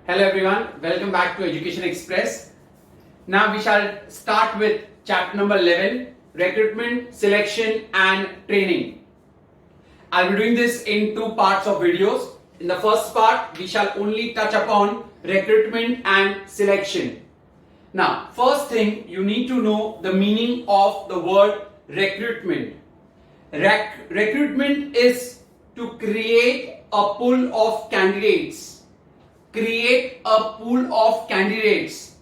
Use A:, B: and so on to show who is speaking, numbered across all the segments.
A: Hello everyone, welcome back to Education Express. Now we shall start with chapter number 11, Recruitment, Selection and Training. I'll be doing this in two parts of videos. In the first part, we shall only touch upon recruitment and selection. Now, first thing, you need to know the meaning of the word recruitment. Recruitment is to create a pool of candidates. Create a pool of candidates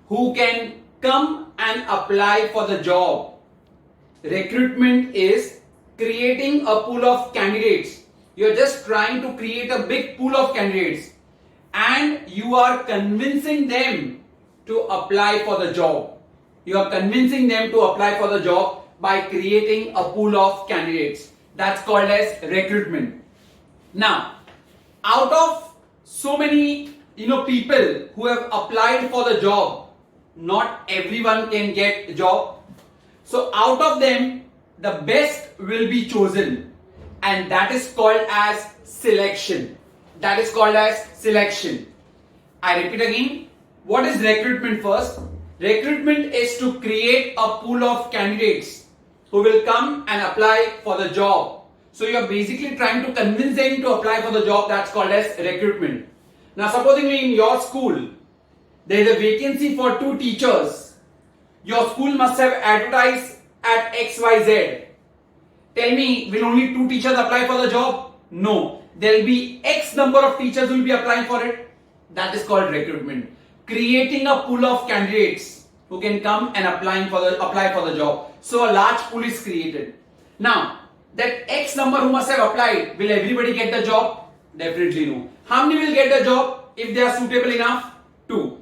A: who can come and apply for the job. Recruitment is creating a pool of candidates. You are just trying to create a big pool of candidates and you are convincing them to apply for the job. You are convincing them to apply for the job by creating a pool of candidates. That's called as recruitment. Now, out of so many people who have applied for the job, not everyone can get the job. So out of them, the best will be chosen, and that is called as selection. That is called as selection. I repeat again, what is recruitment first? Recruitment is to create a pool of candidates who will come and apply for the job. So you are basically trying to convince them to apply for the job. That's called as recruitment. Now supposingly in your school, there is a vacancy for 2 teachers. Your school must have advertised at XYZ. Tell me, will only 2 teachers apply for the job? No. There will be X number of teachers who will be applying for it. That is called recruitment. Creating a pool of candidates who can come and apply for the job. So a large pool is created. Now, that X number who must have applied, will everybody get the job? Definitely no. How many will get the job if they are suitable enough? 2.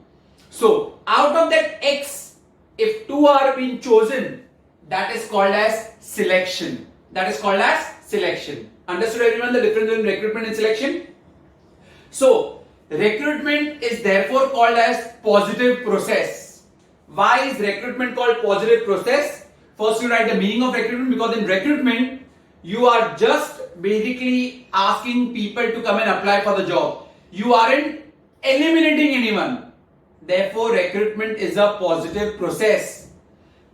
A: So out of that X, if 2 are being chosen, that is called as selection. That is called as selection. Understood everyone the difference between recruitment and selection? So recruitment is therefore called as positive process. Why is recruitment called positive process? First you write the meaning of recruitment, because in recruitment you are just basically asking people to come and apply for the job. You aren't eliminating anyone. Therefore, recruitment is a positive process.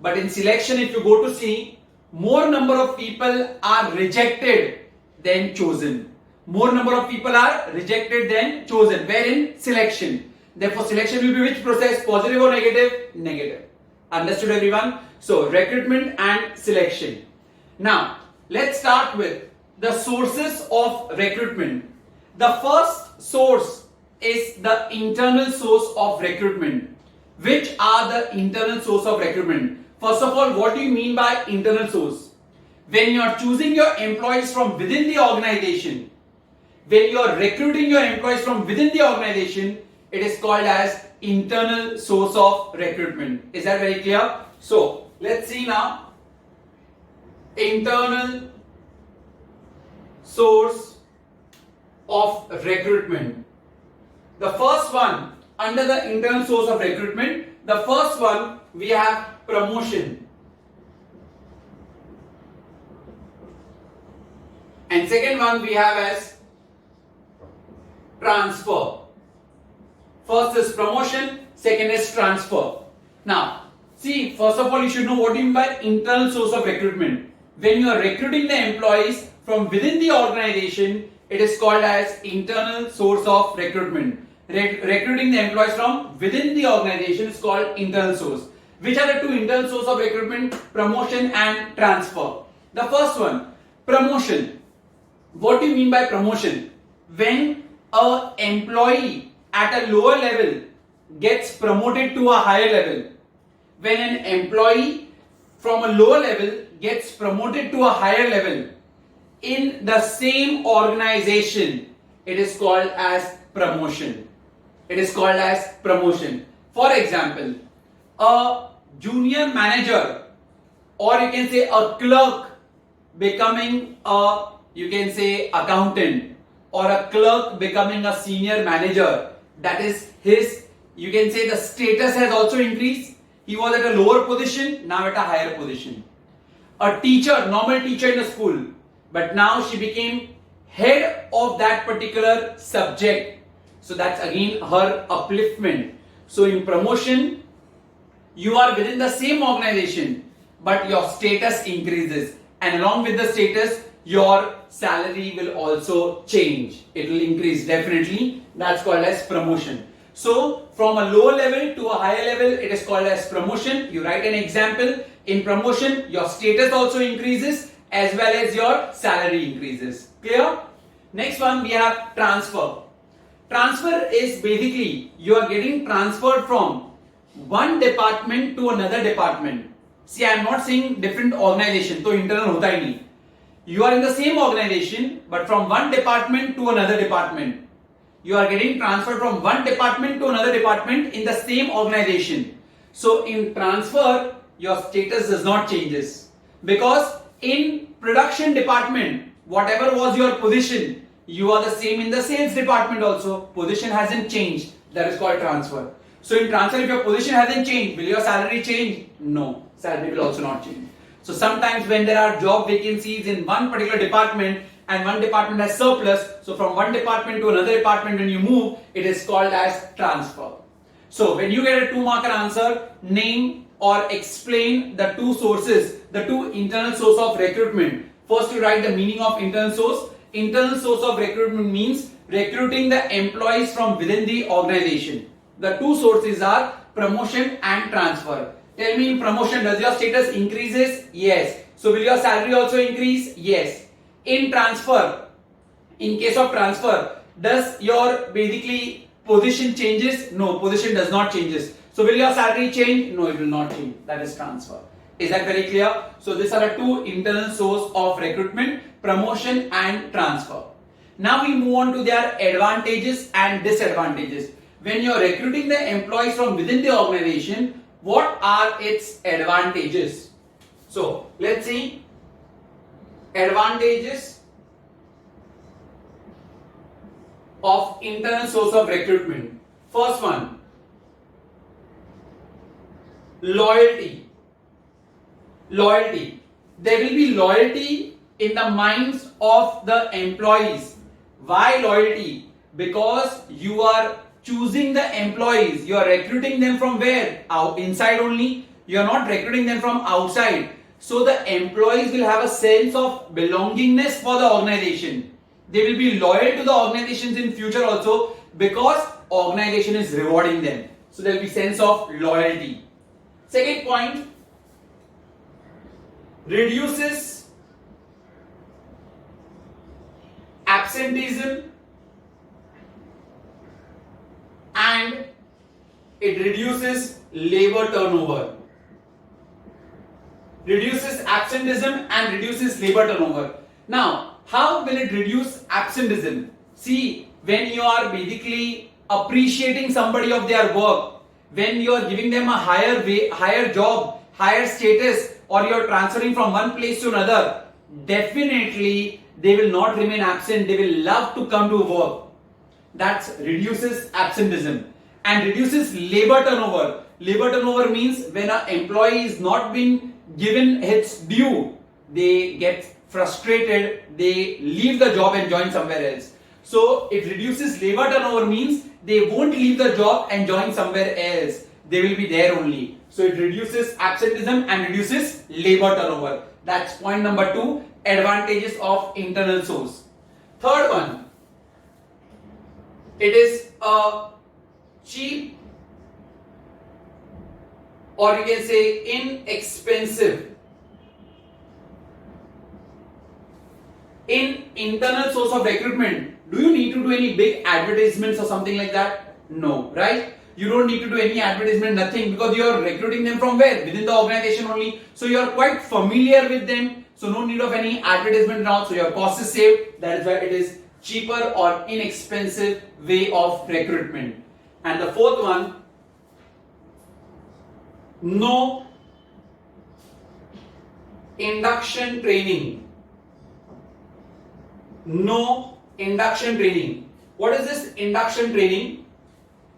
A: But in selection, if you go to see, more number of people are rejected than chosen. More number of people are rejected than chosen. Where in selection. Therefore, selection will be which process? Positive or negative? Negative. Understood everyone? So, recruitment and selection. Now, let's start with the sources of recruitment. The first source is the internal source of recruitment. Which are the internal source of recruitment? First of all, what do you mean by internal source? When you are choosing your employees from within the organization, when you are recruiting your employees from within the organization, it is called as internal source of recruitment. Is that very clear? So, let's see now. Internal source of recruitment. The first one, under the internal source of recruitment, the first one we have promotion. And second one we have as transfer. First is promotion, second is transfer. Now, see, first of all you should know what you mean by internal source of recruitment. When you are recruiting the employees from within the organization, it is called as internal source of recruitment. Recruiting the employees from within the organization is called internal source. Which are the 2 internal source of recruitment? Promotion and transfer. The first one, promotion. What do you mean by promotion? When an employee at a lower level gets promoted to a higher level. When an employee from a lower level gets promoted to a higher level in the same organization, it is called as promotion. It is called as promotion. For example, a junior manager, or you can say a clerk becoming a, you can say, accountant, or a clerk becoming a senior manager. That is his, you can say, the status has also increased. He was at a lower position, now at a higher position. A teacher, normal teacher in a school, but now she became head of that particular subject. So that's again her upliftment. So in promotion, you are within the same organization, but your status increases, and along with the status, your salary will also change. It will increase definitely. That's called as promotion. So from a lower level to a higher level, it is called as promotion. You write an example. In promotion, your status also increases as well as your salary increases. Clear? Next one, we have transfer. Transfer is basically you are getting transferred from one department to another department. See, I am not saying different organization, so internal hota hi nahi. You are in the same organization, but from one department to another department. You are getting transferred from one department to another department in the same organization. So in transfer, your status does not changes, because in production department, whatever was your position, you are the same in the sales department also. Position hasn't changed. That is called transfer. So in transfer, if your position hasn't changed, will your salary change? No, salary will also not change. So sometimes when there are job vacancies in one particular department and one department has surplus, so from one department to another department when you move, it is called as transfer. So when you get a 2-marker answer, name or explain the two sources, the two internal source of recruitment. First you write the meaning of internal source. Internal source of recruitment means recruiting the employees from within the organization. The two sources are promotion and transfer. Tell me, in promotion, does your status increases? Yes. So will your salary also increase? Yes. In transfer, in case of transfer, does your basically position changes? No, position does not changes. So will your salary change? No, it will not change. That is transfer. Is that very clear? So these are the two internal source of recruitment, promotion and transfer. Now we move on to their advantages and disadvantages. When you are recruiting the employees from within the organization, what are its advantages? So let's see advantages of internal source of recruitment. First one, loyalty. Loyalty. There will be loyalty in the minds of the employees. Why loyalty? Because you are choosing the employees. You are recruiting them from where? Inside only. You are not recruiting them from outside. So the employees will have a sense of belongingness for the organization. They will be loyal to the organizations in future also, because organization is rewarding them. So there will be sense of loyalty. Second point, reduces absenteeism and it reduces labor turnover. Reduces absenteeism and reduces labor turnover. Now, how will it reduce absenteeism? See, when you are basically appreciating somebody of their work, when you are giving them a higher job, higher status, or you are transferring from one place to another, definitely they will not remain absent. They will love to come to work. That reduces absenteeism and reduces labor turnover. Labor turnover means when an employee is not being given its due, they get frustrated, they leave the job and join somewhere else. So it reduces labor turnover means they won't leave the job and join somewhere else. They will be there only. So it reduces absenteeism and reduces labor turnover. That's point number 2, advantages of internal source. Third one, it is a cheap, or you can say inexpensive. In internal source of recruitment, do you need to do any big advertisements or something like that? No, right? You don't need to do any advertisement, nothing, because you are recruiting them from where? Within the organization only. So you are quite familiar with them. So no need of any advertisement now. So your cost is saved. That is why it is cheaper or inexpensive way of recruitment. And the fourth one, no induction training. No induction training. What is this induction training?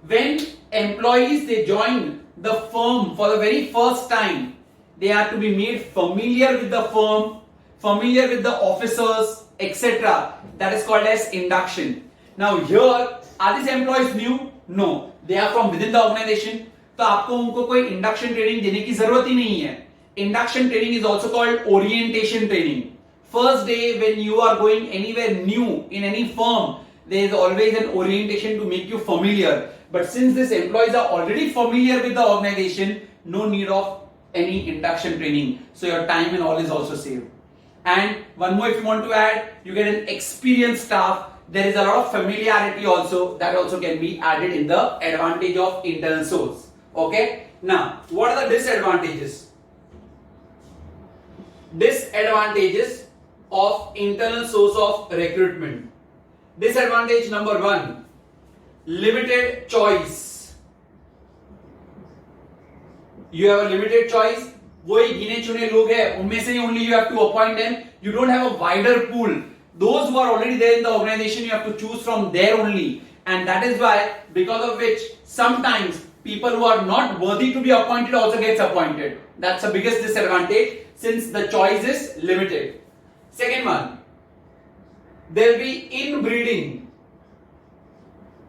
A: When employees, they join the firm for the very first time, they have to be made familiar with the firm, familiar with the officers, etc. That is called as induction. Now here, are these employees new? No, they are from within the organization. तो आपको उनको कोई induction training देने की जरूरत ही नहीं है. Induction training is also called orientation training. First day when you are going anywhere new in any firm, there is always an orientation to make you familiar. But since these employees are already familiar with the organization, no need of any induction training. So your time and all is also saved. And one more, if you want to add, you get an experienced staff. There is a lot of familiarity also that also can be added in the advantage of internal source. Okay. Now, what are the disadvantages? Disadvantages of internal source of recruitment. Disadvantage number 1, limited choice. You have a limited choice. वही गिने चुने लोग हैं, उनमें से only you have to appoint them. You don't have a wider pool. Those who are already there in the organization, you have to choose from there only. And that is why, because of which, sometimes people who are not worthy to be appointed also gets appointed. That's the biggest disadvantage, since the choice is limited. Second one, there will be inbreeding.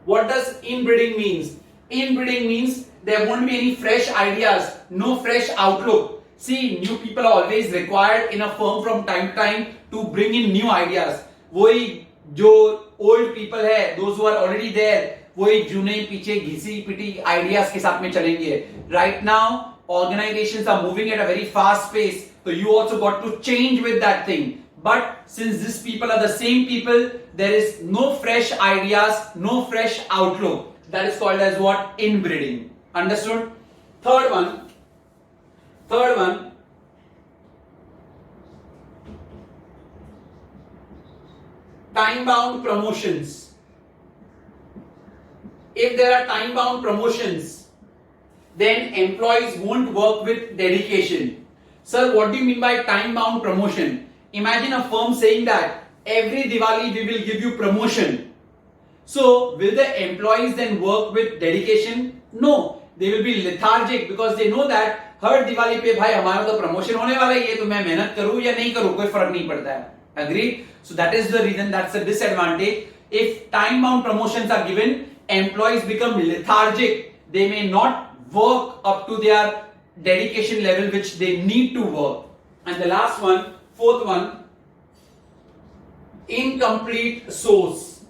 A: What does inbreeding means? Inbreeding means there won't be any fresh ideas, no fresh outlook. See, new people are always required in a firm from time to time to bring in new ideas. वही जो old people है, those who are already there, वही जुने पीछे घिसी पिटी ideas के साथ में चलेंगे. Right now, organizations are moving at a very fast pace, so you also got to change with that thing. But since these people are the same people, there is no fresh ideas, no fresh outlook. That is called as what? Inbreeding. Understood? Third one, time-bound promotions. If there are time-bound promotions, then employees won't work with dedication. Sir, what do you mean by time-bound promotion? Imagine a firm saying that every Diwali we will give you promotion. So, will the employees then work with dedication? No, they will be lethargic because they know that हर दिवाली पे भाई हमारा तो promotion होने वाला है, ये तो मैं मेहनत करूं या नहीं करूं कोई फर्क नहीं पड़ता है. Agreed? So that is the reason, that's the disadvantage. If time bound promotions are given, employees become lethargic. They may not work up to their dedication level which they need to work. And the last one, fourth one, incomplete source.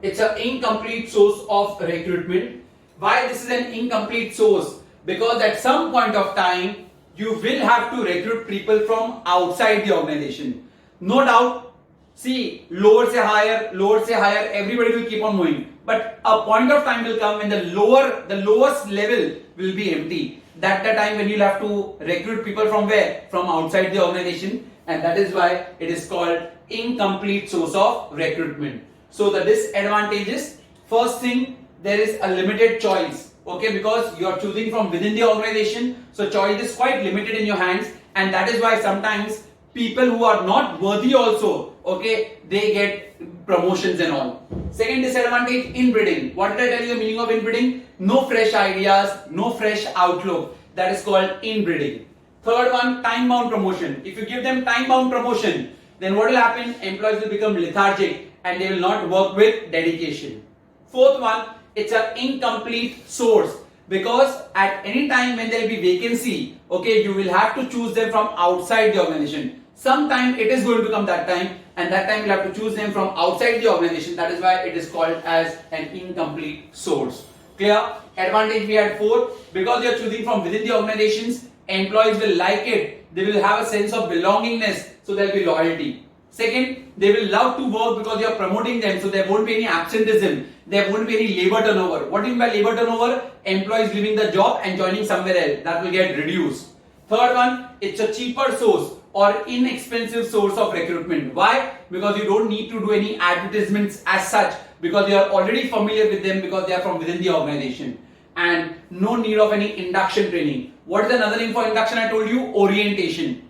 A: It's an incomplete source of recruitment. Why this is an incomplete source? Because at some point of time, you will have to recruit people from outside the organization. No doubt, see, lower se higher, everybody will keep on moving. But a point of time will come when the lowest level will be empty. That's the time when you'll have to recruit people from where? From outside the organization. And that is why it is called incomplete source of recruitment. So the disadvantages, first thing, there is a limited choice. Okay, because you are choosing from within the organization, so choice is quite limited in your hands, and that is why sometimes people who are not worthy also, okay, they get promotions and all. Second disadvantage, inbreeding. What did I tell you the meaning of inbreeding? No fresh ideas, no fresh outlook. That is called inbreeding. Third one, time-bound promotion. If you give them time-bound promotion, then what will happen? Employees will become lethargic and they will not work with dedication. Fourth one, it's an incomplete source, because at any time when there will be vacancy, okay, you will have to choose them from outside the organization. Sometime it is going to come that time, and that time you have to choose them from outside the organization. That is why it is called as an incomplete source. Clear? Advantage we had 4, because you are choosing from within the organizations, employees will like it. They will have a sense of belongingness, so there will be loyalty. Second, they will love to work because you are promoting them, so there won't be any absenteeism, there won't be any labor turnover. What do you mean by labor turnover? Employees leaving the job and joining somewhere else, that will get reduced. Third one, it's a cheaper source or inexpensive source of recruitment. Why? Because you don't need to do any advertisements as such, because you are already familiar with them because they are from within the organization. And no need of any induction training. What is another name for induction? I told you, orientation.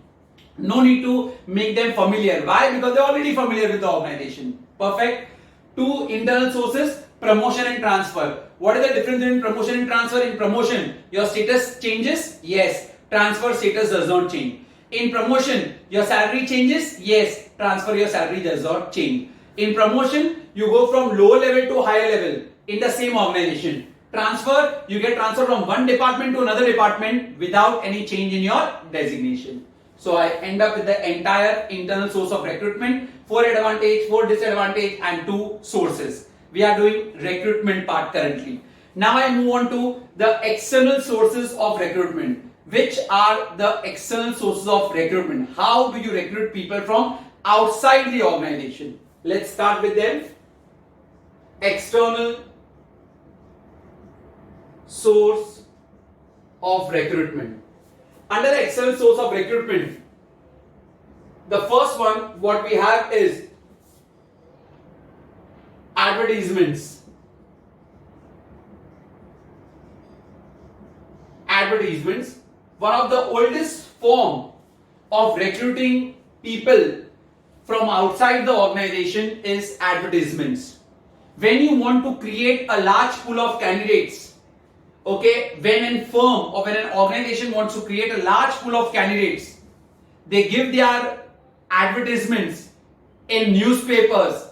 A: No need to make them familiar. Why? Because they are already familiar with the organization. Perfect. 2 internal sources, promotion and transfer. What is the difference between promotion and transfer? In promotion, your status changes? Yes. Transfer, status does not change. In promotion, your salary changes? Yes. Transfer, your salary does not change. In promotion, you go from lower level to higher level in the same organization. Transfer, you get transferred from one department to another department without any change in your designation. So I end up with the entire internal source of recruitment, 4 advantage, 4 disadvantage and 2 sources. We are doing recruitment part currently. Now I move on to the external sources of recruitment. Which are the external sources of recruitment? How do you recruit people from outside the organization? Let's start with them. External source of recruitment. Under the external source of recruitment, the first one what we have is advertisements. Advertisements, one of the oldest form of recruiting people from outside the organization is advertisements. When you want to create a large pool of candidates, okay, when a firm or when an organization wants to create a large pool of candidates, they give their advertisements in newspapers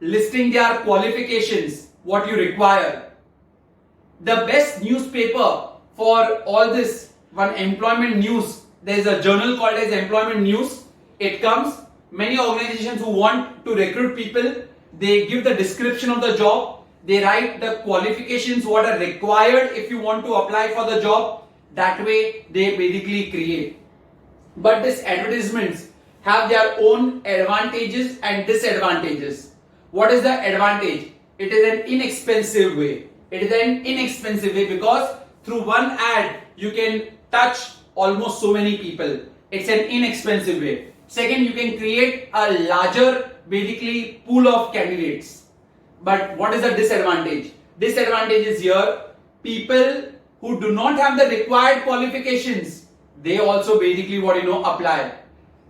A: listing their qualifications, what you require. The best newspaper for all this, one employment news, there is a journal called as Employment News. It comes, many organizations who want to recruit people, they give the description of the job, they write the qualifications what are required if you want to apply for the job. That way they basically create. But these advertisements have their own advantages and disadvantages. What is the advantage? It is an inexpensive way. It is an inexpensive way because through one ad you can touch almost so many people. It's an inexpensive way. Second, you can create a larger basically pool of candidates. But what is the disadvantage? Disadvantage is here, people who do not have the required qualifications, they also basically apply.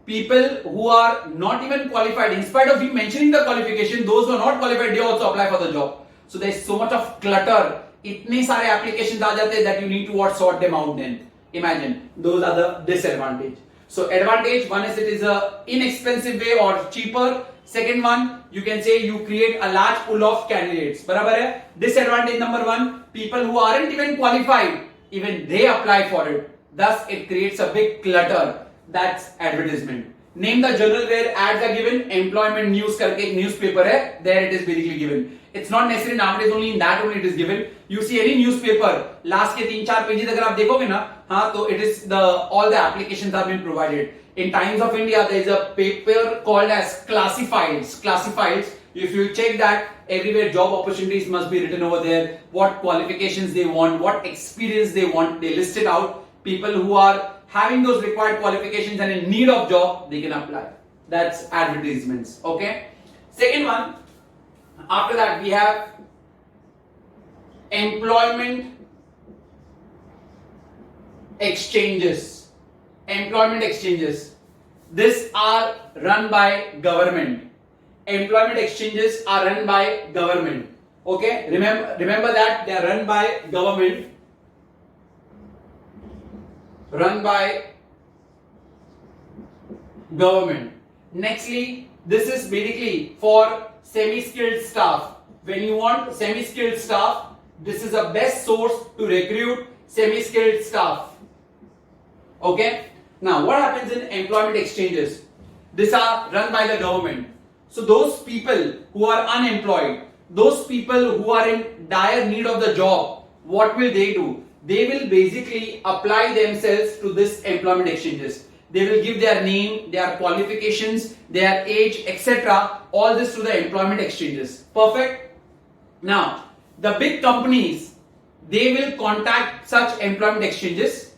A: People who are not even qualified, in spite of you mentioning the qualification, those who are not qualified, they also apply for the job. So there is so much of clutter. Itne sare applications aa jate that you need to sort them out then. Imagine, those are the disadvantage. So advantage, one is it is a inexpensive way or cheaper. Second one, you can say you create a large pool of candidates. Barabar hai? Disadvantage number one, people who aren't even qualified, even they apply for it. Thus, it creates a big clutter. That's advertisement. Name the journal where ads are given. Employment News karke ek newspaper hai. There it is basically given. It's not necessary nowadays only in that only it is given. You see any newspaper, last ke 3-4 pages agar aap dekhoge na, so it is all the applications have been provided. In Times of India, there is a paper called as Classifieds. Classifieds. If you check that, everywhere job opportunities must be written over there. What qualifications they want, what experience they want, they list it out. People who are having those required qualifications and in need of job, they can apply. That's advertisements. Okay. Second one. After that, we have employment exchanges. Employment exchanges. These are run by government. Employment exchanges are run by government. Okay, remember that they are run by government. Run by government. Nextly, this is basically for semi-skilled staff. When you want semi-skilled staff, this is the best source to recruit semi-skilled staff. Okay. Now, what happens in employment exchanges? These are run by the government. So those people who are unemployed, those people who are in dire need of the job, what will they do? They will basically apply themselves to this employment exchanges. They will give their name, their qualifications, their age, etc. All this to the employment exchanges. Perfect. Now, the big companies, they will contact such employment exchanges.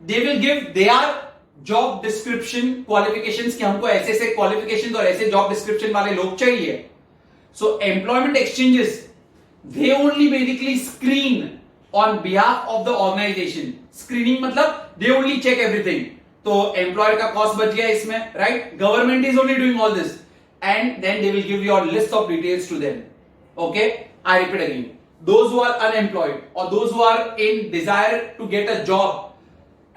A: They will give their job description qualifications कि हमको ऐसे ऐसे qualifications और ऐसे job description वाले लोग चाहिए. So employment exchanges, they only basically screen on behalf of the organization. Screening मतलब they only check everything. तो employer का cost बच गया इसमें, right? Government is only doing all this, and then they will give your list of details to them. Okay, I repeat again. Those who are unemployed or those who are in desire to get a job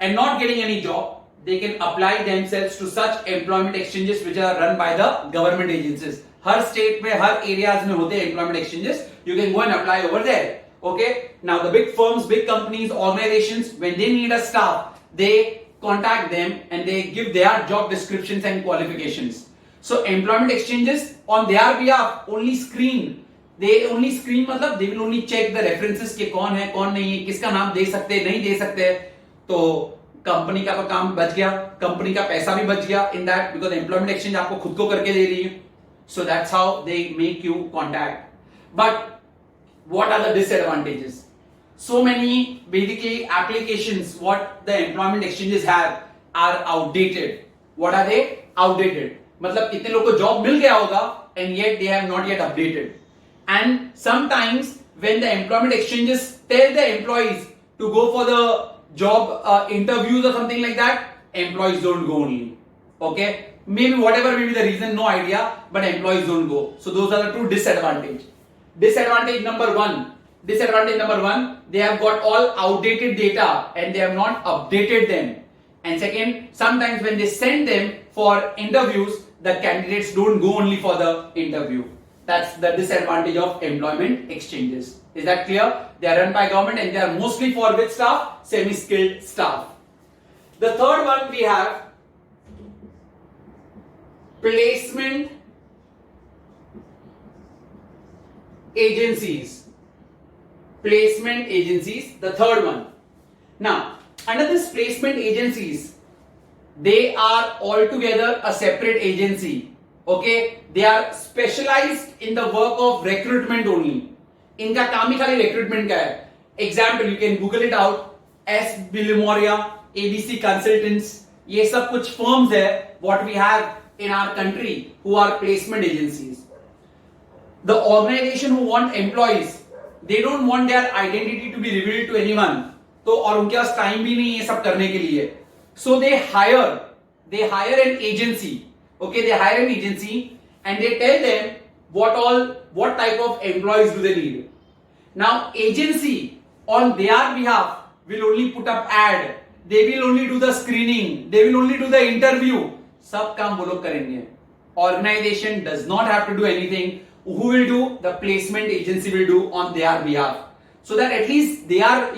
A: and not getting any job, they can apply themselves to such employment exchanges which are run by the government agencies. हर state में, हर areas में होते हैं employment exchanges. You can go and apply over there. Okay, now the big firms, big companies, organizations, when they need a staff, they contact them and they give their job descriptions and qualifications. So employment exchanges on their behalf only screen. They only screen मतलब they will only check the references कि कौन है कौन नहीं है, किसका नाम दे सकते हैं नहीं दे सकते. तो कंपनी का तो काम बच गया, कंपनी का पैसा भी बच गया in that, because employment exchange आपको खुद को करके दे रही है. So that's how they make you contact. But what are the disadvantages? So many basically applications what the employment exchanges have are outdated. What are they? Outdated. मतलब कितने लोग को जॉब मिल गया होगा and yet they have not yet updated. And sometimes when the employment exchanges tell the employees to go for the job interviews or something like that, employees don't go only. Okay? Maybe whatever may be the reason, no idea, but employees don't go. So those are the two disadvantages. Disadvantage number one, they have got all outdated data and they have not updated them. And second, sometimes when they send them for interviews, the candidates don't go only for the interview. That's the disadvantage of employment exchanges. Is that clear? They are run by government and they are mostly for which staff? Semi-skilled staff. The third one we have placement agencies. Placement agencies, the third one. Now, under this placement agencies, they are altogether a separate agency. Okay, they are specialized in the work of recruitment only. इनका काम ही खाली recruitment का है. Example, you can Google it out. S. Bilimoria, ABC Consultants. ये सब कुछ firms है what we have in our country who are placement agencies. The organization who want employees, they don't want their identity to be revealed to anyone. तो और उनके पास time भी नहीं है सब करने के लिए. So they hire an agency. Okay, they hire an agency and they tell them what type of employees do they need. Now agency on their behalf will only put up ad. They will only do the screening. They will only do the interview. सब काम वो लोग करेंगे. Organization does not have to do anything. Who will do? The placement agency will do on their behalf, so that at least they are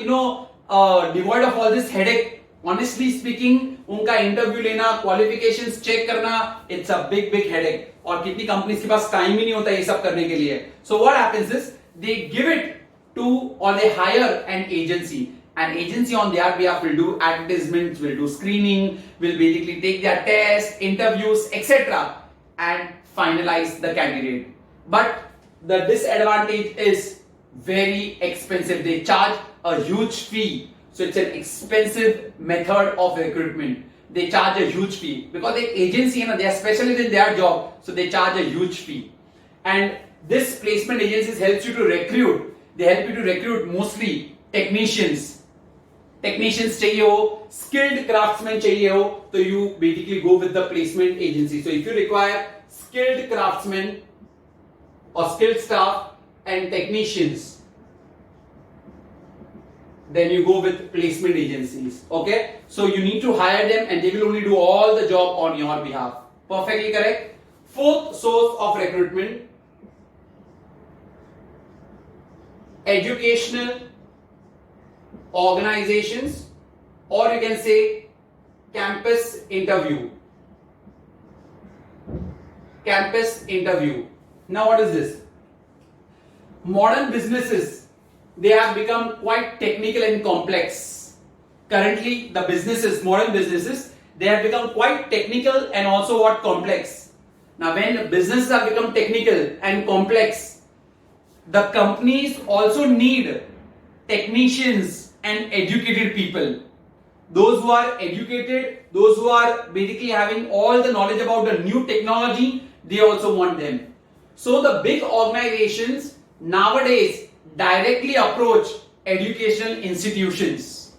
A: devoid of all this headache. Honestly speaking, उनका interview लेना, qualifications check करना, it's a big headache. और कितनी companies के पास time ही नहीं होता ये सब करने के लिए. So what happens is they give it to, or they hire an agency. An agency on their behalf will do advertisements, will do screening, will basically take their tests, interviews, etc. and finalize the candidate. But the disadvantage is very expensive. They charge a huge fee. So it's an expensive method of recruitment. They charge a huge fee because the agency, they are specialists in their job, so they charge a huge fee. And this placement agencies helps you to recruit. They help you to recruit mostly technicians. Technicians चाहिए हो, skilled craftsmen चाहिए हो, तो you basically go with the placement agency. So if you require skilled craftsmen or skilled staff and technicians, then you go with placement agencies. Okay, so you need to hire them and they will only do all the job on your behalf. Perfectly correct. Fourth source of recruitment, educational organizations, or you can say campus interview. Campus interview. Now what is this? Modern businesses, they have become quite technical and complex. Currently the businesses, modern businesses, they have become quite technical and also what complex. Now when businesses have become technical and complex, the companies also need technicians and educated people. Those who are educated, those who are basically having all the knowledge about the new technology, they also want them. So the big organizations nowadays directly approach educational institutions.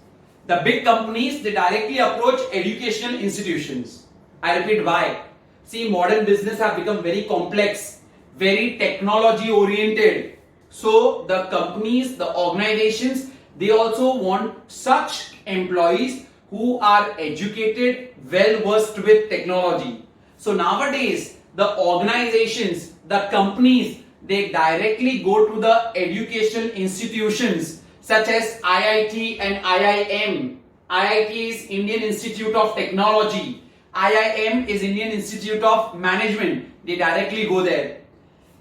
A: The big companies, they directly approach educational institutions. I repeat, why? See, modern business have become very complex, very technology oriented. So the companies, the organizations, they also want such employees who are educated, well versed with technology. So nowadays the organizations, the companies, they directly go to the educational institutions such as IIT and IIM. IIT is Indian Institute of Technology. IIM is Indian Institute of Management. They directly go there.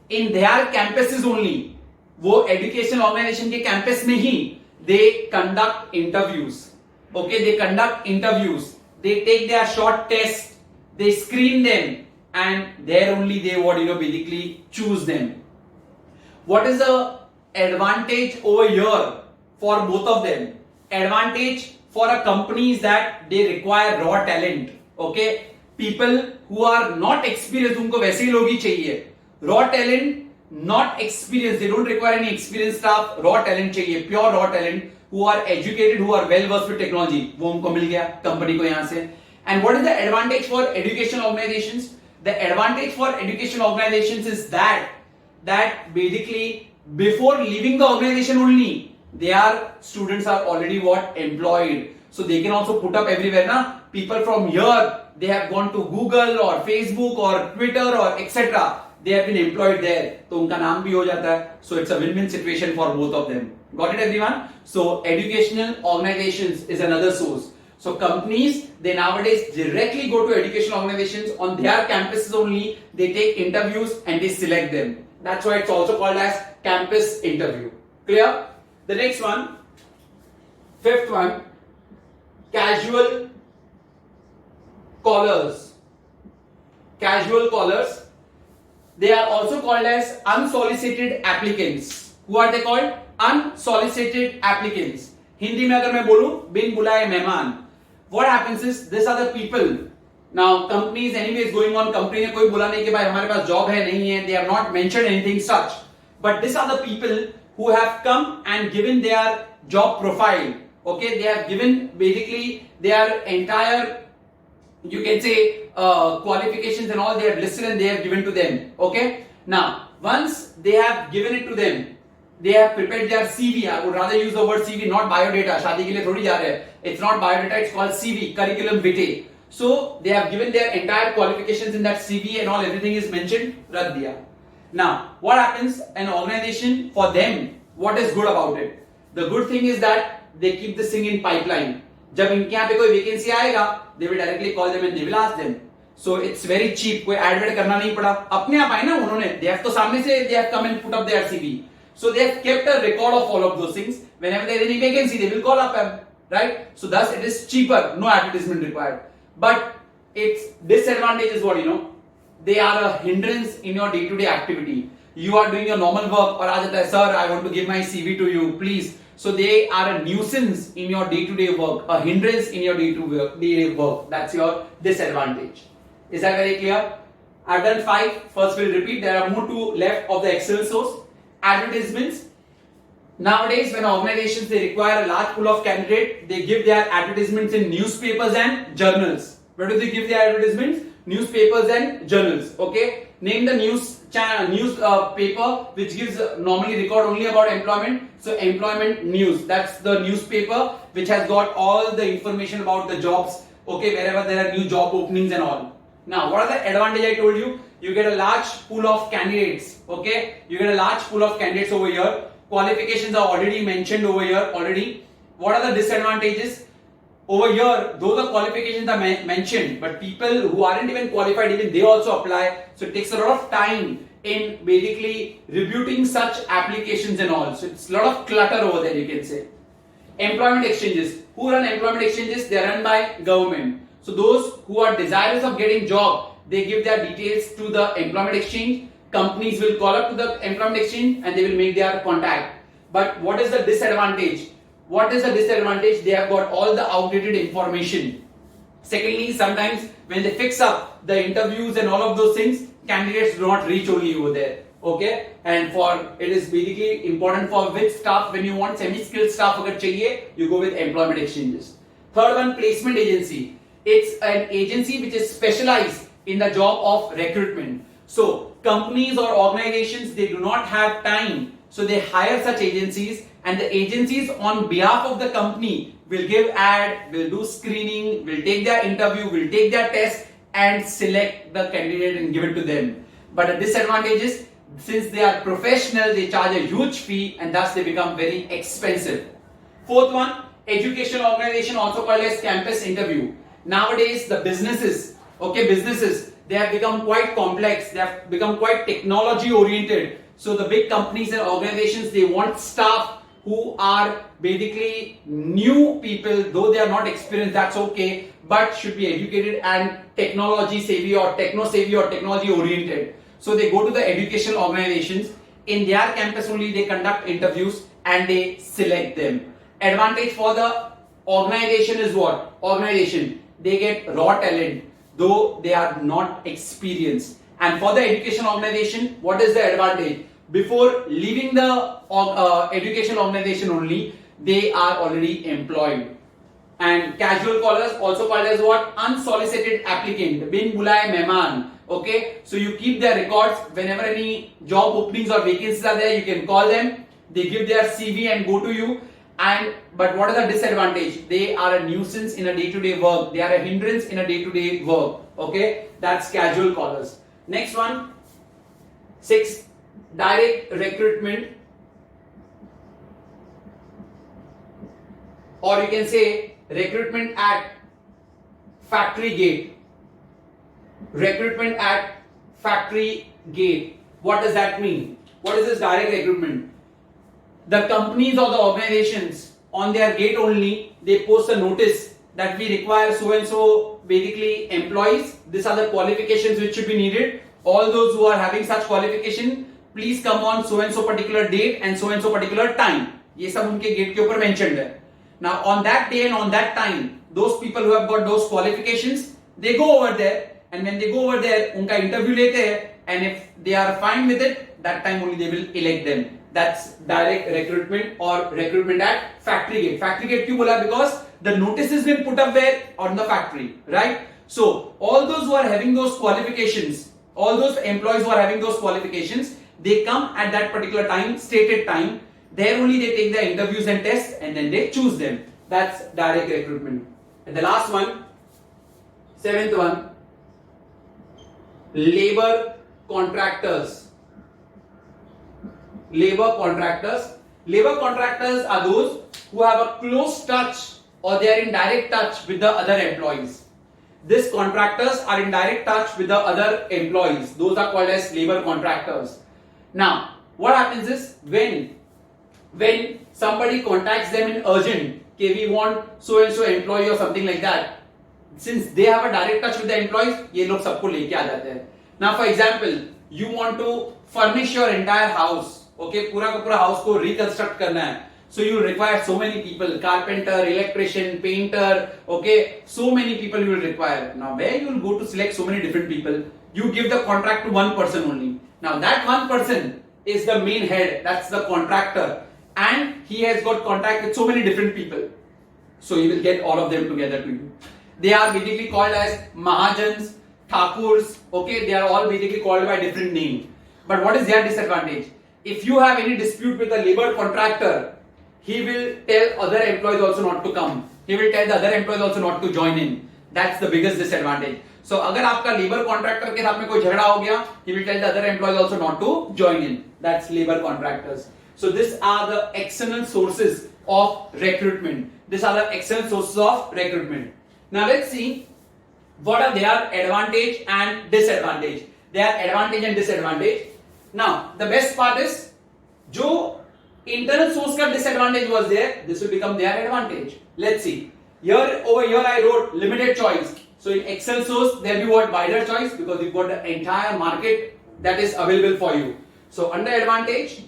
A: In their campuses only, वो educational organization के campus में ही, they conduct interviews. Okay, they conduct interviews. They take their short test. They screen them, and there only they basically choose them. What is the advantage over here for both of them? Advantage for a company is that they require raw talent. Okay, people who are not experienced, उनको वैसे ही लोग ही चाहिए. Raw talent, not experienced. They don't require any experienced staff. Raw talent चाहिए, pure raw talent who are educated, who are well versed with technology. वो उनको मिल गया company को यहाँ से. And what is the advantage for education organizations? The advantage for education organizations is that basically before leaving the organization only, their students are already employed. So they can also put up everywhere. Na? People from here, they have gone to Google or Facebook or Twitter or etc. They have been employed there. So उनका नाम भी हो जाता है. So it's a win-win situation for both of them. Got it, everyone? So educational organizations is another source. So companies, they nowadays directly go to educational organizations on their campuses only. They take interviews and they select them. That's why it's also called as campus interview. Clear? The next one, fifth one, casual callers. Casual callers. They are also called as unsolicited applicants. Who are they called? Unsolicited applicants. Hindi में अगर मैं बोलूं, बिन बुलाए मेहमान. What happens is, these are the people. Now companies anyways going on, company ने कोई बोला नहीं कि भाई हमारे पास job है नहीं है. They have not mentioned anything such. But these are the people who have come and given their job profile. Okay, they have given basically their entire, you can say, qualifications and all they have listed and they have given to them. Okay. Now once they have given it to them, they have prepared their CV. I would rather use the word CV, not biodata. शादी के लिए थोड़ी जा रहे हैं. It's not biodata. It's called CV, curriculum vitae. So they have given their entire qualifications in that CV and all. Everything is mentioned. रख दिया. Now what happens? An organization, for them, what is good about it? The good thing is that they keep this thing in pipeline. जब इनके यहाँ पे कोई vacancy आएगा, they will directly call them and they will ask them. So it's very cheap. कोई advert करना नहीं पड़ा. अपने आप आए ना उन्होंने. They have तो सामने से they have come and put up their CV. So they have kept a record of all of those things. Whenever there is any vacancy, they will call up them, right? So thus it is cheaper. No advertisement required. But its disadvantage is what, they are a hindrance in your day-to-day activity. You are doing your normal work, और आ जाता है, sir, I want to give my CV to you, please. So they are a nuisance in your day-to-day work, a hindrance in your day-to-day work. That's your disadvantage. Is that very clear? I've done 5. First we'll repeat. There are more to left of the Excel source. Advertisements. Nowadays, when organizations they require a large pool of candidates, they give their advertisements in newspapers and journals. Where do they give their advertisements? Newspapers and journals. Okay. Name the paper which gives normally record only about employment. So employment news. That's the newspaper which has got all the information about the jobs. Okay, wherever there are new job openings and all. Now, what are the advantage I told you? You get a large pool of candidates. Okay, you get a large pool of candidates over here. Qualifications are already mentioned over here already. What are the disadvantages? Over here, though the qualifications are mentioned, but people who aren't even qualified, even they also apply. So it takes a lot of time in basically reviewing such applications and all. So it's a lot of clutter over there, you can say. Employment exchanges. Who run employment exchanges? They are run by government. So those who are desirous of getting job, they give their details to the employment exchange. Companies will call up to the employment exchange and they will make their contact. But what is the disadvantage? What is the disadvantage? They have got all the outdated information. Secondly, sometimes when they fix up the interviews and all of those things, candidates do not reach only over there. Okay, and it is basically important for which staff, when you want semi-skilled staff agar chahiye, you go with employment exchanges. Third one, placement agency. It's an agency which is specialized in the job of recruitment. So companies or organizations, they do not have time, so they hire such agencies, and the agencies on behalf of the company will give ad, will do screening, will take their interview, will take their test, and select the candidate and give it to them. But the disadvantage is, since they are professional, they charge a huge fee and thus they become very expensive. Fourth one, educational organization, also called as campus interview. Nowadays, the businesses, they have become quite complex. They have become quite technology oriented. So the big companies and organizations, they want staff who are basically new people, though they are not experienced, that's okay, but should be educated and technology savvy or techno savvy or technology oriented. So they go to the educational organizations. In their campus only, they conduct interviews and they select them. Advantage for the organization is what? Organization, they get raw talent, though they are not experienced. And for the education organization, what is the advantage? Before leaving the education organization only, they are already employed. And casual callers, also called as what? Unsolicited applicant, bin bulaya mehman. Okay, so you keep their records. Whenever any job openings or vacancies are there, you can call them. They give their CV and go to you. But what is the disadvantage? They are a nuisance in a day-to-day work. They are a hindrance in a day-to-day work. Okay, that's casual callers. Next one, 6, direct recruitment, or you can say recruitment at factory gate. Recruitment at factory gate. What does that mean? What is this direct recruitment? The companies or the organizations, on their gate only, they post a notice that we require so and so basically employees. These are the qualifications which should be needed. All those who are having such qualification, please come on so and so particular date and so particular time. ये सब उनके gate के ऊपर mentioned है. Now on that day and on that time, those people who have got those qualifications, they go over there, and when they go over there, उनका interview लेते हैं, and if they are fine with it, that time only they will elect them. That's direct recruitment or recruitment at factory gate. Factory gate क्यों बोला? Because the notice has been put up there on the factory, right? So all those who are having those qualifications, all those employees who are having those qualifications, they come at that particular time, stated time. There only they take the interviews and tests and then they choose them. That's direct recruitment. And the last one, 7th one, labor contractors. Labor contractors. Labor contractors are those who have a close touch or they are in direct touch with the other employees. These contractors are in direct touch with the other employees. Those are called as labor contractors. Now, what happens is when somebody contacts them in urgent, okay, we want so and so employee or something like that, since they have a direct touch with the employees, ये लोग सबको लेके आ जाते हैं. Now, for example, you want to furnish your entire house. Okay, पूरा का पूरा house को reconstruct करना है. So you require so many people, carpenter, electrician, painter, okay, so many people you will require. Now where you will go to select so many different people? You give the contract to one person only. Now that one person is the main head, that's the contractor, and he has got contact with so many different people. So you will get all of them together to you. They are basically called as Mahajans, Thakurs, okay, they are all basically called by different names. But what is their disadvantage? If you have any dispute with a labor contractor, he will tell other employees also not to come. He will tell the other employees also not to join in. That's the biggest disadvantage. So, अगर आपका labor contractor के साथ में कोई झगड़ा हो गया, he will tell the other employees also not to join in. That's labor contractors. So, these are the external sources of recruitment. These are the external sources of recruitment. Now, let's see what are their advantage and disadvantage. Their advantage and disadvantage. Now, the best part is, जो internal source का disadvantage was there, this will become their advantage. Let's see. Over here I wrote limited choice. So in Excel source, there will be what? Wider choice, because you've got the entire market that is available for you. So under advantage,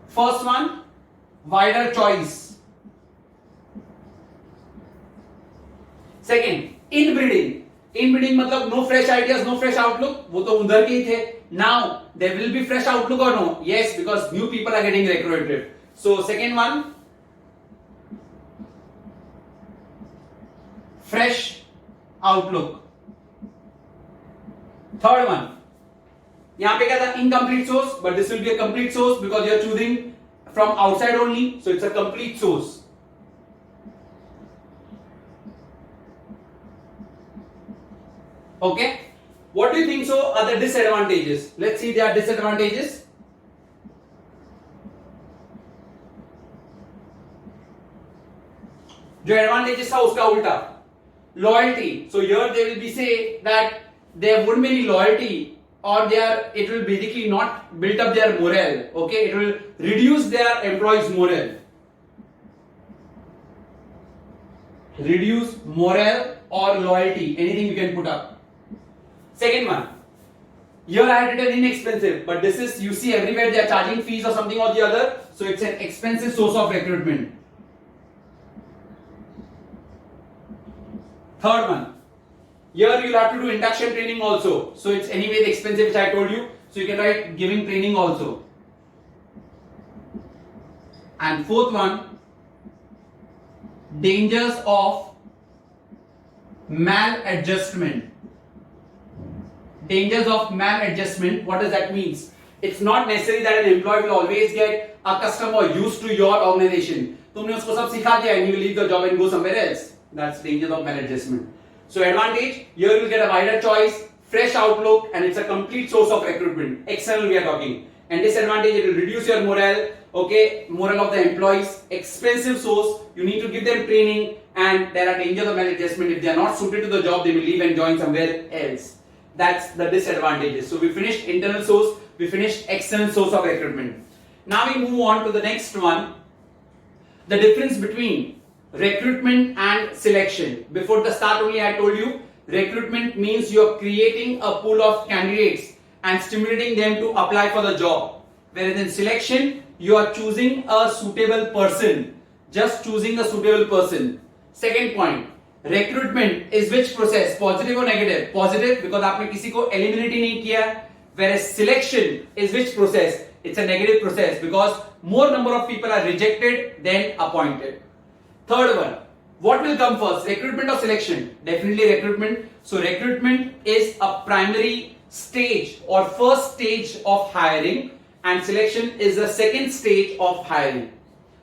A: first one, wider choice. Second, inbreeding. Inbreeding मतलब no fresh ideas, no fresh outlook. वो तो उधर के ही थे. Now there will be fresh outlook or no? Yes, because new people are getting recruited. So second one, fresh outlook. Third one, यहाँ पे क्या था? Incomplete source, but this will be a complete source because you are choosing from outside only, so it's a complete source. Okay. What do you think so are the disadvantages? Let's see their disadvantages. जो advantages था उसका उल्टा loyalty. So here they will be say that there wouldn't be any loyalty, or it will basically not build up their morale. Okay, it will reduce their employees' morale. Reduce morale or loyalty, anything you can put up. Second one, here I had written inexpensive, but this is, you see everywhere they are charging fees or something or the other, so it's an expensive source of recruitment. Third one, here you'll have to do induction training also, so it's anyway the expensive which I told you, so you can write giving training also. And fourth one, dangers of maladjustment. Dangers of maladjustment, what does that mean? It's not necessary that an employee will always get a customer used to your organization. तुमने उसको सब सिखा दिया and you will leave the job and go somewhere else. That's dangers of maladjustment. So advantage, here you will get a wider choice, fresh outlook, and it's a complete source of recruitment. External we are talking. And disadvantage, it will reduce your morale, okay, morale of the employees, expensive source, you need to give them training, and there are dangers of maladjustment. If they are not suited to the job, they will leave and join somewhere else. That's the disadvantages. So we finished internal source, we finished external source of recruitment. Now we move on to the next one, the difference between recruitment and selection. Before the start only I told you, recruitment means you are creating a pool of candidates and stimulating them to apply for the job. Whereas in selection, you are choosing a suitable person. Just choosing a suitable person. Second point, recruitment is which process? Positive or negative? Positive, because आपने किसी को eliminate ही नहीं किया. Whereas selection is which process? It's a negative process because more number of people are rejected than appointed. Third one, what will come first, recruitment or selection? Definitely recruitment. So recruitment is a primary stage or first stage of hiring, and selection is the second stage of hiring.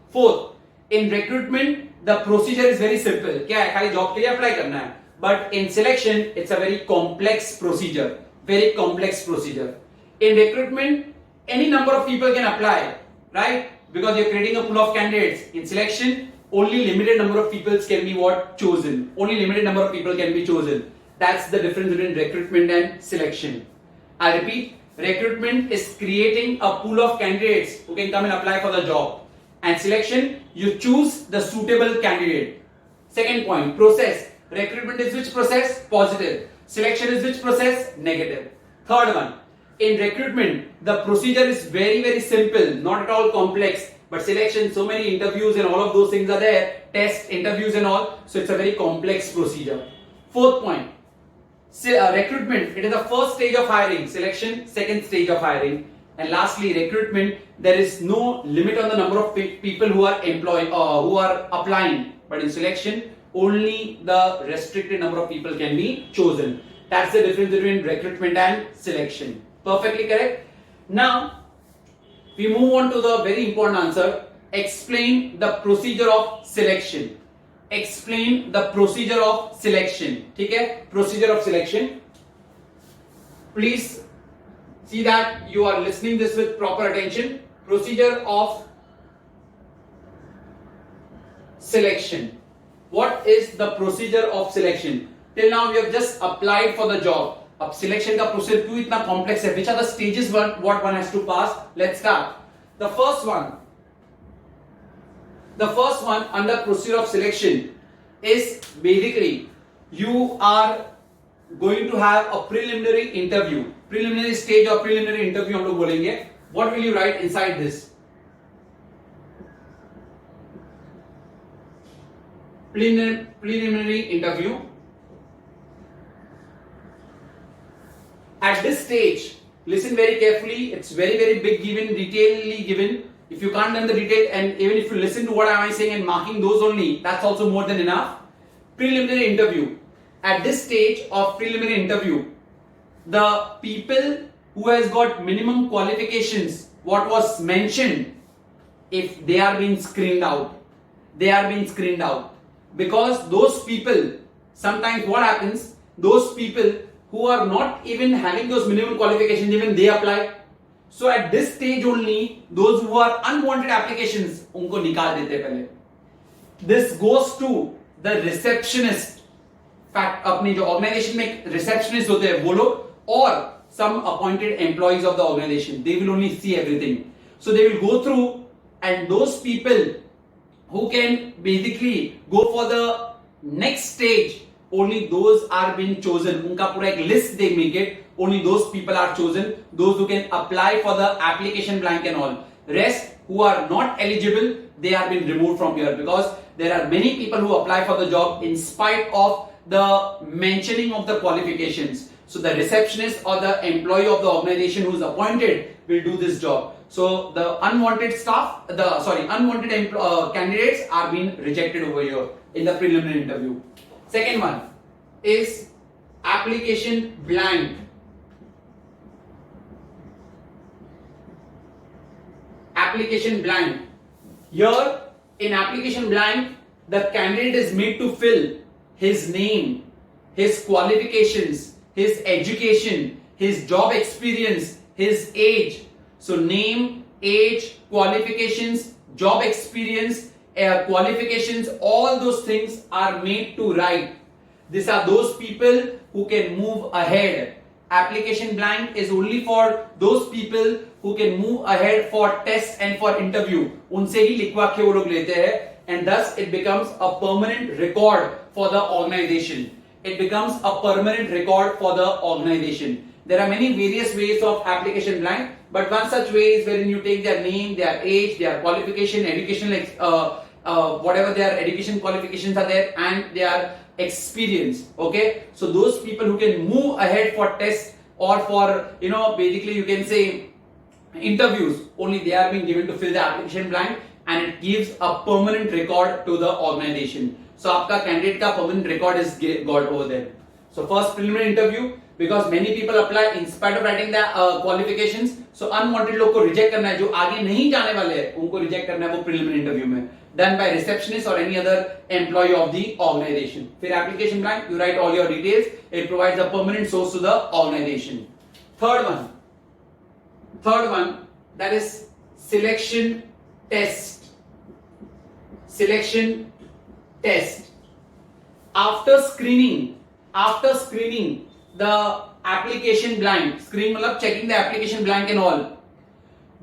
A: Fourth, in recruitment the procedure is very simple. क्या है, खाली job के लिए apply करना है. But in selection it's a very complex procedure. Very complex procedure. In recruitment, any number of people can apply, right? Because you're creating a pool of candidates. In selection, only limited number of people can be chosen. Only limited number of people can be chosen. That's the difference between recruitment and selection. I repeat, recruitment is creating a pool of candidates who can come and apply for the job. And selection, you choose the suitable candidate. Second point, process. Recruitment is which process? Positive. Selection is which process? Negative. Third one, in recruitment, the procedure is very, very simple, not at all complex. But selection, so many interviews and all of those things are there, tests, interviews and all, so it's a very complex procedure. Fourth point, recruitment, it is the first stage of hiring, selection, second stage of hiring. And lastly, recruitment, there is no limit on the number of people who are employed or who are applying. But in selection, only the restricted number of people can be chosen. That's the difference between recruitment and selection. Perfectly correct. Now, we move on to the very important answer. Explain the procedure of selection. Explain the procedure of selection. ठीक है? Procedure of selection. Please see that you are listening this with proper attention. Procedure of selection. What is the procedure of selection? Till now we have just applied for the job. अब selection का procedure क्यों इतना complex है? Which are the stages what one has to pass? Let's start. The first one under procedure of selection is basically you are going to have a preliminary interview. Preliminary stage or preliminary interview हम लोग बोलेंगे. What will you write inside this? Preliminary interview. At this stage, listen very carefully. It's very, very big given, detailedly given. If you can't learn the detail, and even if you listen to what am I saying and marking those only, that's also more than enough. Preliminary interview. At this stage of preliminary interview, the people who has got minimum qualifications, what was mentioned, if they are being screened out, they are being screened out. Because those people, sometimes what happens, those people who are not even having those minimum qualifications, even they apply. So at this stage only, those who are unwanted applications, उनको निकाल देते हैं पहले. This goes to the receptionist. Fact, अपनी जो organization में receptionist होते हैं वो लोग, or some appointed employees of the organization, they will only see everything. So they will go through, and those people who can basically go for the next stage, only those are being chosen. उनका पूरा एक list they make it. Only those people are chosen. Those who can apply for the application blank and all. Rest who are not eligible, they are being removed from here, because there are many people who apply for the job in spite of the mentioning of the qualifications. So the receptionist or the employee of the organization who is appointed will do this job. So the unwanted candidates are being rejected over here in the preliminary interview. Second one is application blank. Application blank. Here in application blank, the candidate is made to fill his name, his qualifications, his education, his job experience, his age. So name, age, qualifications, job experience, qualifications, all those things are made to write. These are those people who can move ahead. Application blank is only for those people who can move ahead for test and for interview. उनसे ही लिखवा के वो लोग लेते हैं, and thus it becomes a permanent record for the organization. It becomes a permanent record for the organization. There are many various ways of application blank, but one such way is wherein you take their name, their age, their qualification, educational, whatever their education qualifications are there, and their experience. Okay, so those people who can move ahead for tests or for basically you can say interviews, only they are being given to fill the application blank, and it gives a permanent record to the organization. So आपका candidate का permanent record is got over there. So first preliminary interview, because many people apply in spite of writing the qualifications, so unwanted लोग को reject करना है, जो आगे नहीं जाने वाले हैं उनको reject करना है वो preliminary interview में, done by receptionist or any other employee of the organization. फिर application blank, you write all your details, it provides a permanent source to the organization. Third one, that is selection test. Selection test. After screening the application blank, screening मतलब checking the application blank and all,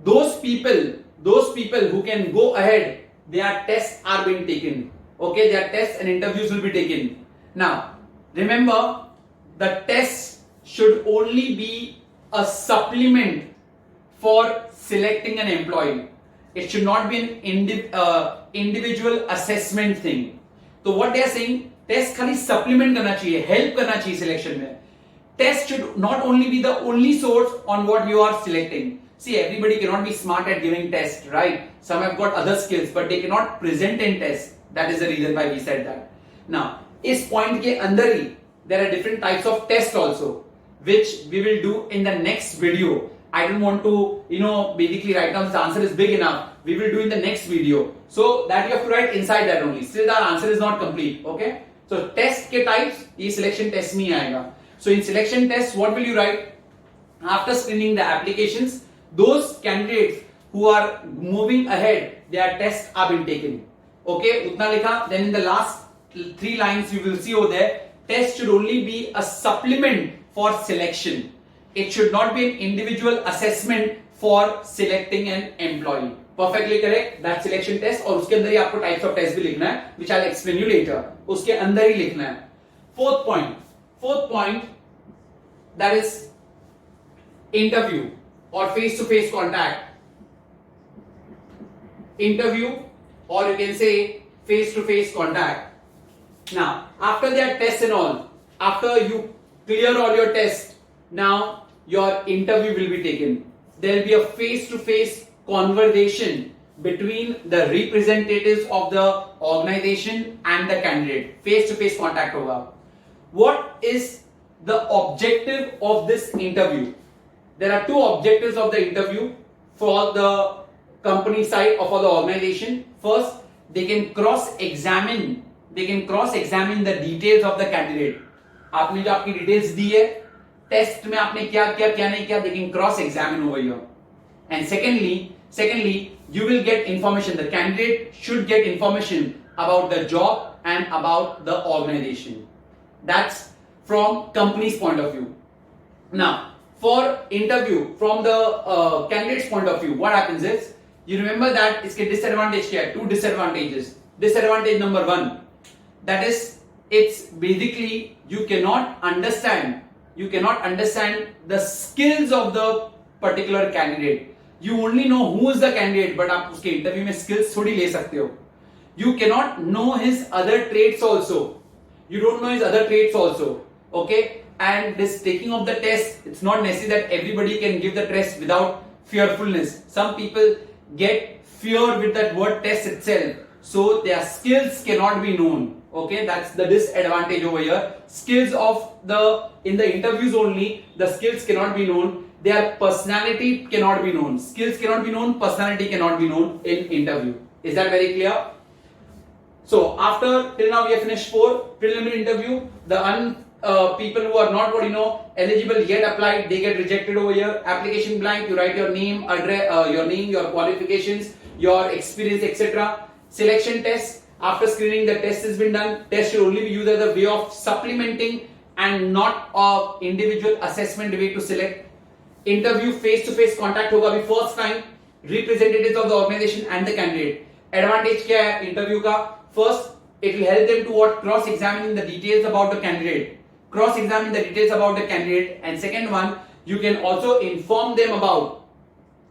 A: those people who can go ahead, their tests are being taken. Okay, their tests and interviews will be taken. Now remember, the test should only be a supplement for selecting an employee. It should not be an individual assessment thing. So what they are saying, test खाली supplement करना चाहिए, help करना चाहिए selection में. Test should not only be the only source on what you are selecting. See, everybody cannot be smart at giving test, right? Some have got other skills, but they cannot present in test. That is the reason why we said that. Now, इस point के अंदर ही there are different types of tests also, which we will do in the next video. I don't want to, basically right now the answer is big enough. We will do in the next video. So that you have to write inside that only. Still the answer is not complete. Okay. So test के types, ये selection test में आएगा. So in selection test, what will you write? After screening the applications, those candidates who are moving ahead, their tests are being taken. Okay, उतना लिखा. Then in the last 3 lines you will see over there, test should only be a supplement for selection. It should not be an individual assessment for selecting an employee. Perfectly correct. That selection test, और उसके अंदर ही आपको types of test भी लिखना है, which I'll explain you later. उसके अंदर ही लिखना है. Fourth point, that is interview or face-to-face contact. Interview, or you can say face-to-face contact. Now, after their test and all, after you clear all your tests, now your interview will be taken. There will be a face-to-face conversation between the representatives of the organization and the candidate. Face-to-face contact hoga. What is the objective of this interview? There are 2 objectives of the interview for the company side or for the organization. First, they can cross-examine the details of the candidate. आपने जो आपकी details दी है, test में आपने क्या किया क्या नहीं किया, they can cross examine over here. And secondly, you will get information. The candidate should get information about the job and about the organization. That's from company's point of view. Now, for interview from the candidate's point of view, what happens is, you remember that इसके disadvantage क्या है? Two disadvantages. Disadvantage number one, that is, it's basically you cannot understand the skills of the particular candidate. You only know who is the candidate, but आप उसके interview में skills थोड़ी ले सकते हो. You cannot know his other traits also. You don't know his other traits also. Okay? And this taking of the test, it's not necessary that everybody can give the test without fearfulness. Some people get fear with that word test itself. So their skills cannot be known. Okay, that's the disadvantage over here. Skills of in the interviews only, the skills cannot be known. Their personality cannot be known. Skills cannot be known, personality cannot be known in interview. Is that very clear? So after till now we have finished 4 preliminary interview. The people who are not eligible yet applied, they get rejected over here. Application blank, you write your name, address, your qualifications, your experience, etc. Selection test. After screening, the test has been done. Test should only be used as a way of supplementing and not a individual assessment way to select. Interview face-to-face contact होगा अभी first time representatives of the organization and the candidate. Advantage क्या है interview का? First, it will help them to cross-examining the details about the candidate. Cross-examine the details about the candidate. And second one, you can also inform them about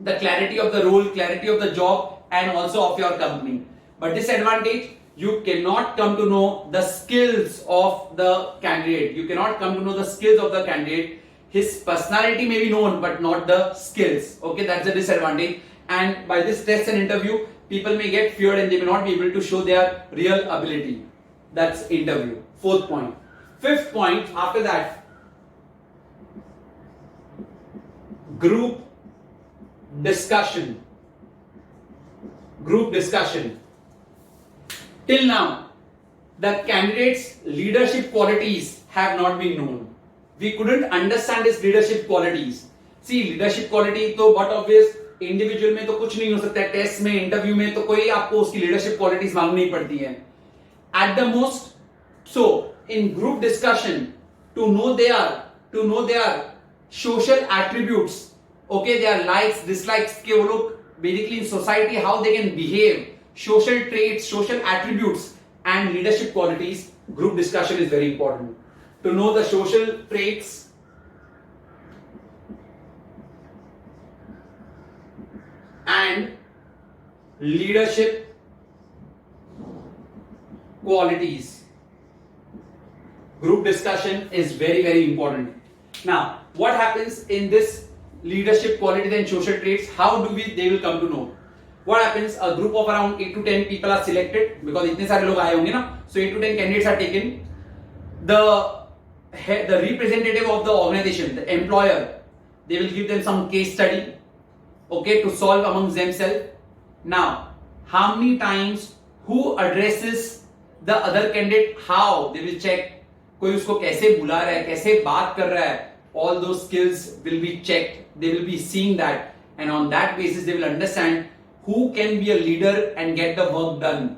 A: the clarity of the role, clarity of the job, and also of your company. But disadvantage, you cannot come to know the skills of the candidate. You cannot come to know the skills of the candidate. His personality may be known, but not the skills. Okay, that's a disadvantage. And by this test and interview, people may get feared and they may not be able to show their real ability. That's interview. 4th point. 5th point, after that, group discussion. Group discussion. Till now, the candidate's leadership qualities have not been known. We couldn't understand his leadership qualities. See, leadership quality तो बहुत obvious, individual में तो कुछ नहीं हो सकता है, test में, इंटरव्यू में तो कोई आपको उसकी leadership qualities मांगनी पड़ती है. At the most, so in group discussion, to know their social attributes, okay, their likes, dislikes, के वो लोग basically in society how they can behave, social traits, social attributes, and leadership qualities. Group discussion is very important. To know the social traits and leadership qualities. Group discussion is very, very important. Now, what happens in this leadership qualities and social traits? How do they will come to know? What happens? A group of around 8 to 10 people are selected because इतने सारे लोग आए होंगे ना. So 8 to 10 candidates are taken. The representative of the organization, the employer, they will give them some case study, okay, to solve amongst themselves. Now, how many times, who addresses the other candidate, how, they will check. कोई उसको कैसे बुला रहा है, कैसे बात कर रहा है, all those skills will be checked. They will be seeing that, and on that basis they will understand who can be a leader and get the work done.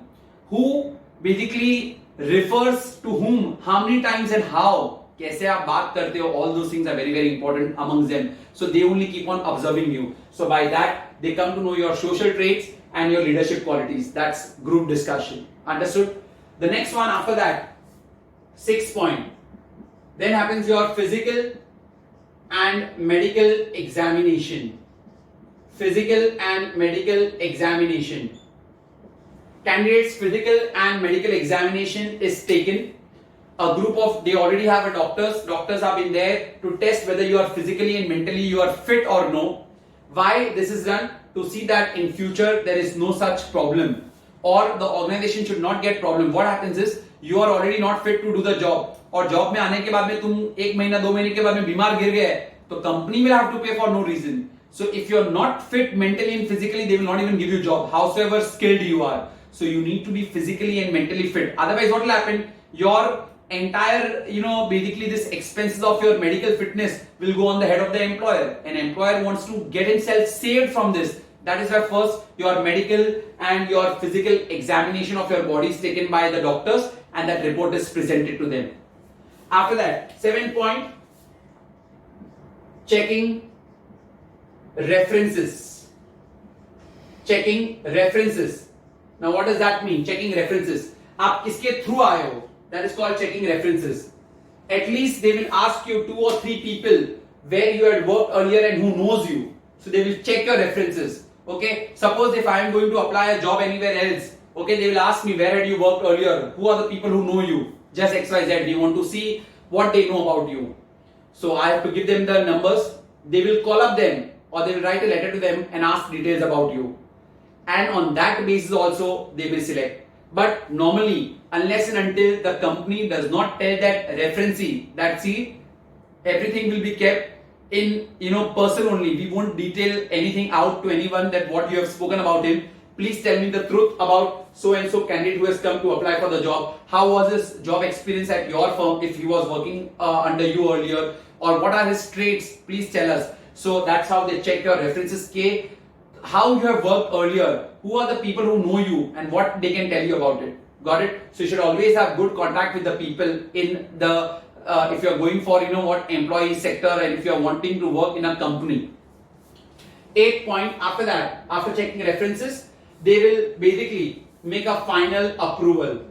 A: Who basically refers to whom, how many times and how, कैसे आप बात करते हो, all those things are very, very important amongst them. So they only keep on observing you. So by that, they come to know your social traits and your leadership qualities. That's group discussion. Understood? The next one after that, 6th point. Then happens your physical and medical examination. Physical and medical examination. Candidates' physical and medical examination is taken. A group of, they already have a doctors have been there to test whether you are physically and mentally you are fit or no. Why this is done? To see that in future there is no such problem or the organization should not get problem. What happens is you are already not fit to do the job और job में आने के बाद में तुम 1 महीना 2 महीने के बाद में बीमार गिर गए तो company will have to pay for no reason. So if you are not fit mentally and physically, they will not even give you job, howsoever skilled you are. So you need to be physically and mentally fit. Otherwise, what will happen? Your entire, basically this expenses of your medical fitness will go on the head of the employer. An employer wants to get himself saved from this. That is why first your medical and your physical examination of your body is taken by the doctors and that report is presented to them. After that, 7th point, checking references. Checking references. Now what does that mean? Checking references. आप किसके through आए हो? That is called checking references. At least they will ask you 2 or 3 people where you had worked earlier and who knows you. So they will check your references. Okay. Suppose if I am going to apply a job anywhere else, okay, they will ask me where had you worked earlier? Who are the people who know you? Just XYZ. We want to see what they know about you. So I have to give them the numbers. They will call up them or they will write a letter to them and ask details about you. And on that basis also they will select. But normally, unless and until the company does not tell that referencee that see, everything will be kept in person only. We won't detail anything out to anyone that what you have spoken about him. Please tell me the truth about so and so candidate who has come to apply for the job. How was his job experience at your firm if he was working under you earlier, or what are his traits? Please tell us. So that's how they check your references. K, how you have worked earlier, who are the people who know you and what they can tell you about it. Got it? So you should always have good contact with the people in the if you are going for employee sector and if you are wanting to work in a company. 8th point, after that, after checking references, they will basically make a final approval.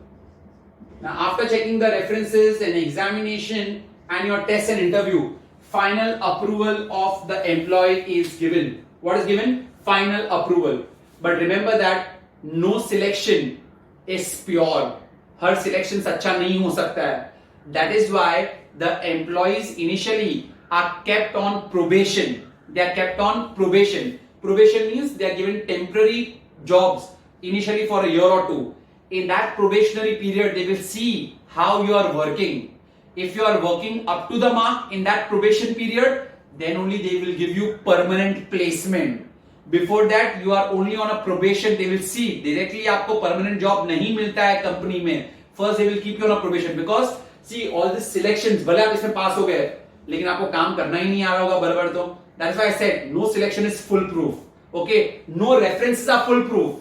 A: Now after checking the references and examination and your test and interview, final approval of the employee is given. What is given? Final approval. But remember that no selection is pure. Her selection अच्छा नहीं हो सकता है. That is why the employees initially are kept on probation. They are kept on probation. Probation means they are given temporary jobs initially for a year or 2. In that probationary period, they will see how you are working. If you are working up to the mark in that probation period, then only they will give you permanent placement. Before that, you are only on a probation. They will see directly आपको permanent job नहीं मिलता है company में. First they will keep you on a probation because see all these selections. भले आप इसमें पास हो गए, लेकिन आपको काम करना ही नहीं आ रहा होगा बराबर तो. That's why I said no selection is foolproof. Okay, no references are foolproof.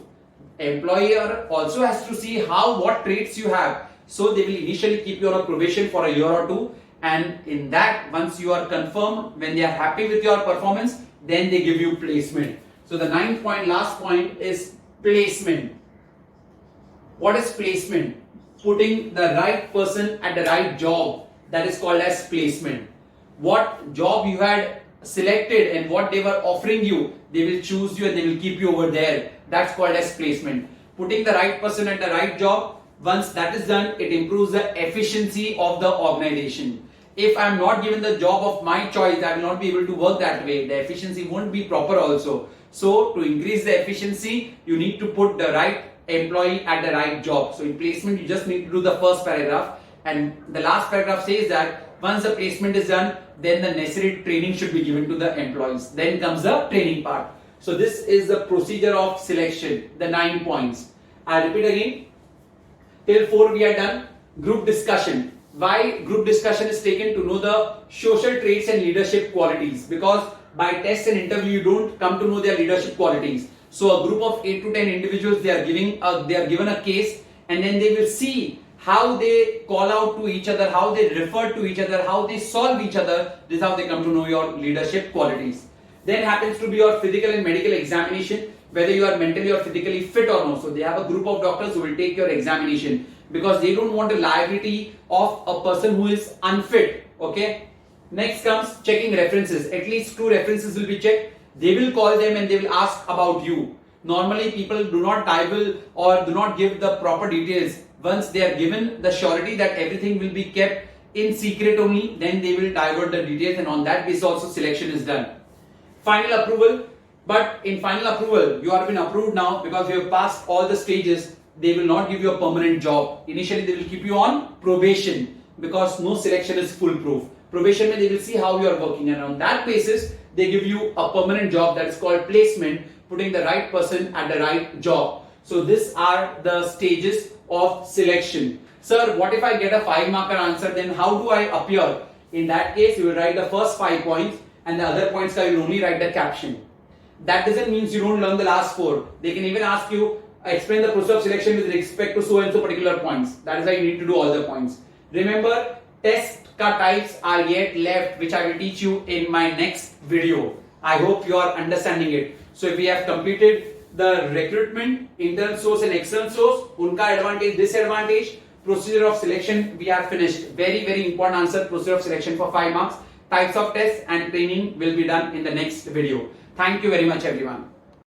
A: Employer also has to see what traits you have. So they will initially keep you on a probation for a year or 2, and in that once you are confirmed, when they are happy with your performance, then they give you placement. So the 9th point, last point is placement. What is placement? Putting the right person at the right job. That is called as placement. What job you had selected and what they were offering you, they will choose you and they will keep you over there. That's called as placement. Putting the right person at the right job. Once that is done, it improves the efficiency of the organization. If I am not given the job of my choice, I will not be able to work that way. The efficiency won't be proper also. So to increase the efficiency, you need to put the right employee at the right job. So in placement, you just need to do the first paragraph, and the last paragraph says that once the placement is done, then the necessary training should be given to the employees. Then comes the training part. So this is the procedure of selection, the 9 points. I repeat again. Till 4 we are done. Group discussion. Why group discussion is taken? To know the social traits and leadership qualities, because by test and interview you don't come to know their leadership qualities. So a group of 8 to 10 individuals, they are given a case, and then they will see how they call out to each other, how they refer to each other, how they solve each other. This is how they come to know your leadership qualities. Then happens to be your physical and medical examination, whether you are mentally or physically fit or no. So they have a group of doctors who will take your examination, because they don't want a liability of a person who is unfit. Okay. Next comes checking references. At least 2 references will be checked. They will call them and they will ask about you. Normally people do not divulge or do not give the proper details. Once they are given the surety that everything will be kept in secret only, then they will divulge the details, and on that basis also selection is done. Final approval. But in final approval, you have been approved now because you have passed all the stages. They will not give you a permanent job. Initially they will keep you on probation, because no selection is foolproof. Probation means they will see how you are working, and on that basis they give you a permanent job, that is called placement, putting the right person at the right job. So these are the stages of selection. Sir, what if I get a 5-marker answer, then how do I appear? In that case, you will write the first 5 points and the other points you will only write the caption. That doesn't mean you don't learn the last 4. They can even ask you, explain the process of selection with respect to so and so particular points. That is why you need to do all the points. Remember, test types are yet left, which I will teach you in my next video. I hope you are understanding it. So if we have completed the recruitment, internal source and external source, unka advantage, disadvantage, procedure of selection, we are finished. Very important answer, procedure of selection for 5 marks. Types of tests and training will be done in the next video. Thank you very much everyone.